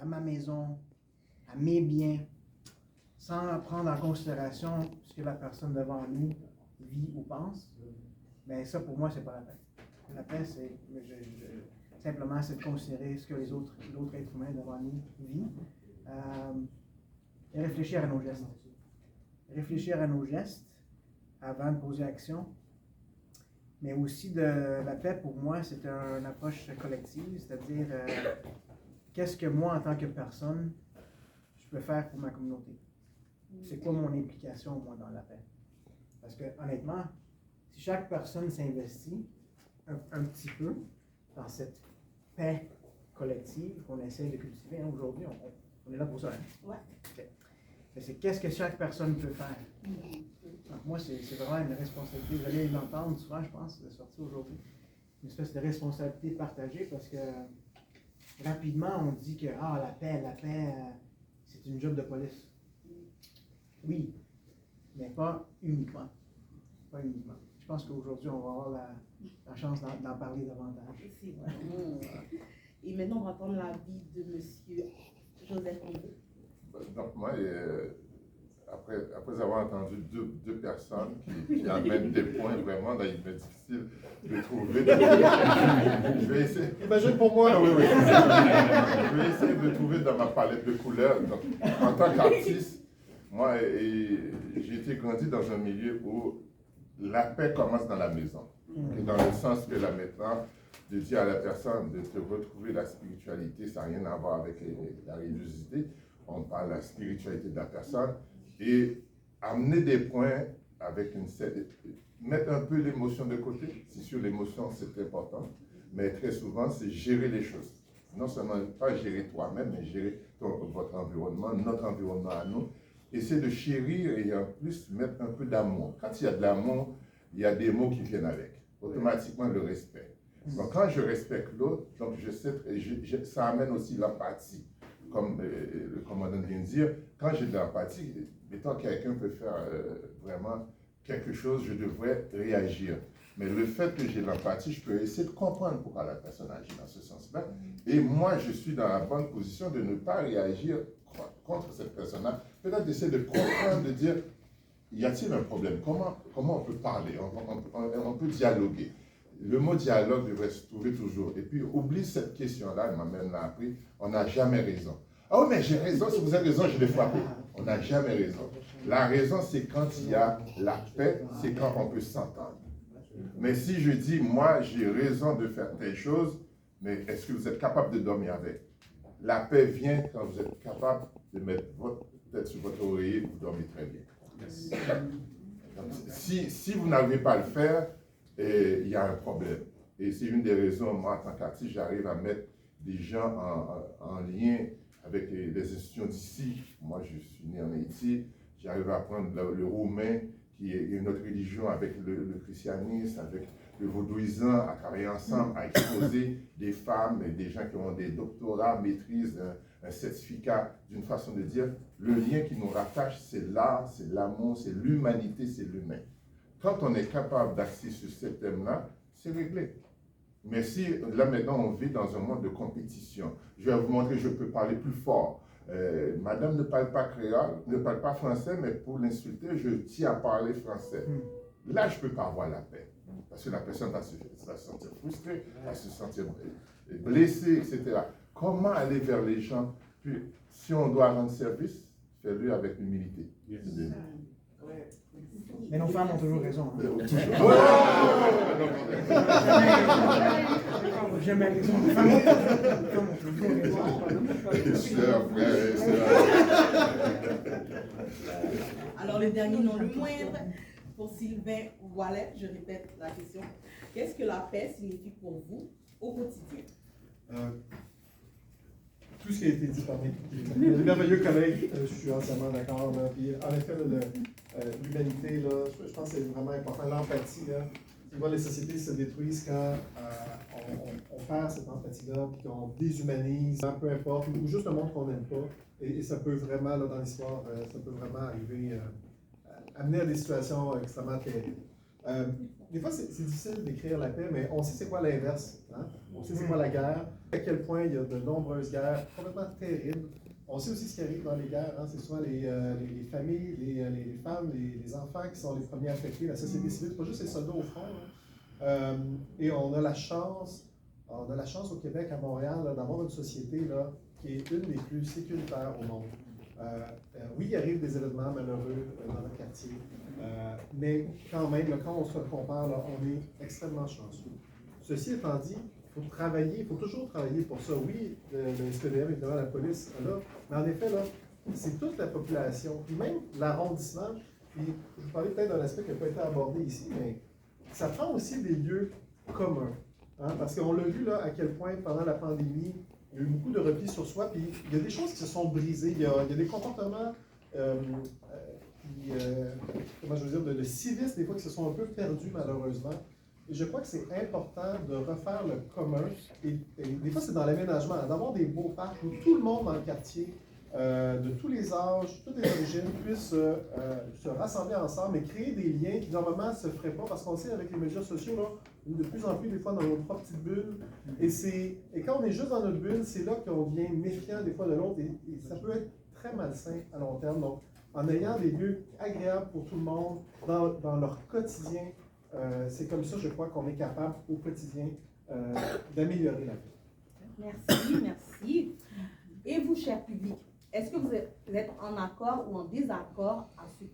à ma maison, à mes biens, sans prendre en considération ce que la personne devant nous vit ou pense, mais ça pour moi, c'est pas la paix. La paix, c'est simplement c'est de considérer ce que l'autre être humain devant nous vit et réfléchir à nos gestes. Réfléchir à nos gestes avant de poser action. Mais aussi de la paix, pour moi, c'est une approche collective, c'est-à-dire qu'est-ce que moi, en tant que personne, je peux faire pour ma communauté? C'est quoi mon implication, moi, dans la paix? Parce que, honnêtement, si chaque personne s'investit un petit peu dans cette paix collective qu'on essaie de cultiver, hein, aujourd'hui, on est là pour ça. Hein? Ouais. Okay. Mais c'est qu'est-ce que chaque personne peut faire? Donc, moi, c'est vraiment une responsabilité. Vous allez l'entendre souvent, je pense, de sortir aujourd'hui. Une espèce de responsabilité partagée parce que rapidement, on dit que la paix, c'est une job de police. Oui, mais pas uniquement. Pas uniquement. Je pense qu'aujourd'hui, on va avoir la chance d'en parler davantage. C'est vrai. Et maintenant, on va prendre l'avis de M. Joseph André. Donc, moi, après avoir entendu deux personnes qui amènent des points vraiment, là, il m'est difficile de trouver. Je vais essayer. Imagine pour moi, oui. Je vais essayer de trouver dans ma palette de couleurs. Donc, en tant qu'artiste, moi, j'ai été grandi dans un milieu où la paix commence dans la maison. Et dans le sens que là maintenant, de dire à la personne de te retrouver la spiritualité, ça n'a rien à voir avec la religiosité. On parle de la spiritualité de la personne et amener des points avec mettre un peu l'émotion de côté. C'est sûr, l'émotion c'est important, mais très souvent c'est gérer les choses. Non seulement pas gérer toi-même, mais gérer votre environnement, notre environnement à nous. Essayer de chérir et en plus mettre un peu d'amour. Quand il y a de l'amour, il y a des mots qui viennent avec. Automatiquement le respect. Donc quand je respecte l'autre, donc ça amène aussi l'empathie. Comme le commandant vient de dire, quand j'ai de l'empathie, mettons quelqu'un peut faire vraiment quelque chose, je devrais réagir. Mais le fait que j'ai l'empathie, je peux essayer de comprendre pourquoi la personne agit dans ce sens-là. Et moi, je suis dans la bonne position de ne pas réagir contre cette personne-là. Peut-être d'essayer de comprendre, de dire, y a-t-il un problème? Comment on peut parler? On peut dialoguer. Le mot dialogue devrait se trouver toujours. Et puis, oublie cette question-là, ma mère l'a appris, on n'a jamais raison. Ah oui, mais j'ai raison, si vous avez raison, je l'ai frappé. On n'a jamais raison. La raison, c'est quand il y a la paix, c'est quand on peut s'entendre. Mais si je dis, moi, j'ai raison de faire telle chose, mais est-ce que vous êtes capable de dormir avec? La paix vient quand vous êtes capable de mettre votre tête sur votre oreiller, vous dormez très bien. Donc, si vous n'arrivez pas à le faire, il y a un problème. Et c'est une des raisons, moi, en tant qu'artiste, j'arrive à mettre des gens en lien avec les institutions d'ici. Moi, je suis né en Haïti. J'arrive à prendre le roumain, qui est une autre religion, avec le christianisme, avec le vaudouisant, à travailler ensemble, à exposer des femmes et des gens qui ont des doctorats, maîtrise, un certificat, d'une façon de dire, le lien qui nous rattache, c'est l'art, c'est l'amour, c'est l'humanité, c'est l'humain. Quand on est capable d'axer sur ce thème-là, c'est réglé. Mais si, là maintenant, on vit dans un monde de compétition, je vais vous montrer, je peux parler plus fort. Madame ne parle pas créole, ne parle pas français, mais pour l'insulter, je tiens à parler français. Là, je ne peux pas avoir la paix. Parce que la personne va se sentir frustrée, va se sentir blessée, etc. Comment aller vers les gens? Puis, si on doit rendre service, fais-le avec humilité. Yes. Mais nos femmes ont toujours raison. Hein. Jamais raison. Les femmes ont toujours raison. Alors, le dernier, non le moindre, pour Sylvain Wallet, je répète la question. Qu'est-ce que la paix signifie pour vous au quotidien? Tout ce qui a été dit par mes merveilleux collègues, je suis entièrement d'accord. Puis, en effet, l'humanité, je pense que c'est vraiment important. L'empathie, tu vois, les sociétés se détruisent quand on perd cette empathie-là, puis qu'on déshumanise, peu importe, ou juste un monde qu'on n'aime pas. Et ça peut vraiment, là, dans l'histoire, ça peut vraiment arriver, amener à des situations extrêmement terribles. Des fois, c'est difficile d'écrire la paix, mais on sait c'est quoi l'inverse. Hein? On sait c'est quoi la guerre, à quel point il y a de nombreuses guerres complètement terribles. On sait aussi ce qui arrive dans les guerres. Hein? C'est souvent les familles, les femmes, les enfants qui sont les premiers affectés. La société civile, c'est pas juste les soldats au front. Hein? Et on a la chance au Québec, à Montréal, d'avoir une société là, qui est une des plus sécuritaires au monde. Oui, il arrive des événements malheureux dans notre quartier, mais quand même, là, quand on se compare, là, on est extrêmement chanceux. Ceci étant dit, il faut travailler, il faut toujours travailler pour ça. Oui, le SPVM, évidemment, la police, là, mais en effet, là, c'est toute la population, puis même l'arrondissement. Puis, je vous parlais peut-être d'un aspect qui n'a pas été abordé ici, mais ça prend aussi des lieux communs. Hein, parce qu'on l'a vu là, à quel point, pendant la pandémie, il y a eu beaucoup de repli sur soi, puis il y a des choses qui se sont brisées, il y a des comportements, comment je veux dire, de civisme, des fois, qui se sont un peu perdus, malheureusement. Et je crois que c'est important de refaire le commun, et des fois, c'est dans l'aménagement, d'avoir des beaux parcs où tout le monde dans le quartier, de tous les âges, toutes les origines, puissent se rassembler ensemble et créer des liens qui, normalement, ne se feraient pas, parce qu'on sait, avec les médias sociaux, là, de plus en plus, des fois, dans nos propres petites bulles. Et quand on est juste dans notre bulle, c'est là qu'on devient méfiant, des fois, de l'autre, et ça peut être très malsain à long terme. Donc, en ayant des lieux agréables pour tout le monde, dans leur quotidien, c'est comme ça, je crois, qu'on est capable, au quotidien, d'améliorer la vie. Merci, merci. Et vous, cher public, est-ce que vous êtes en accord ou en désaccord à ce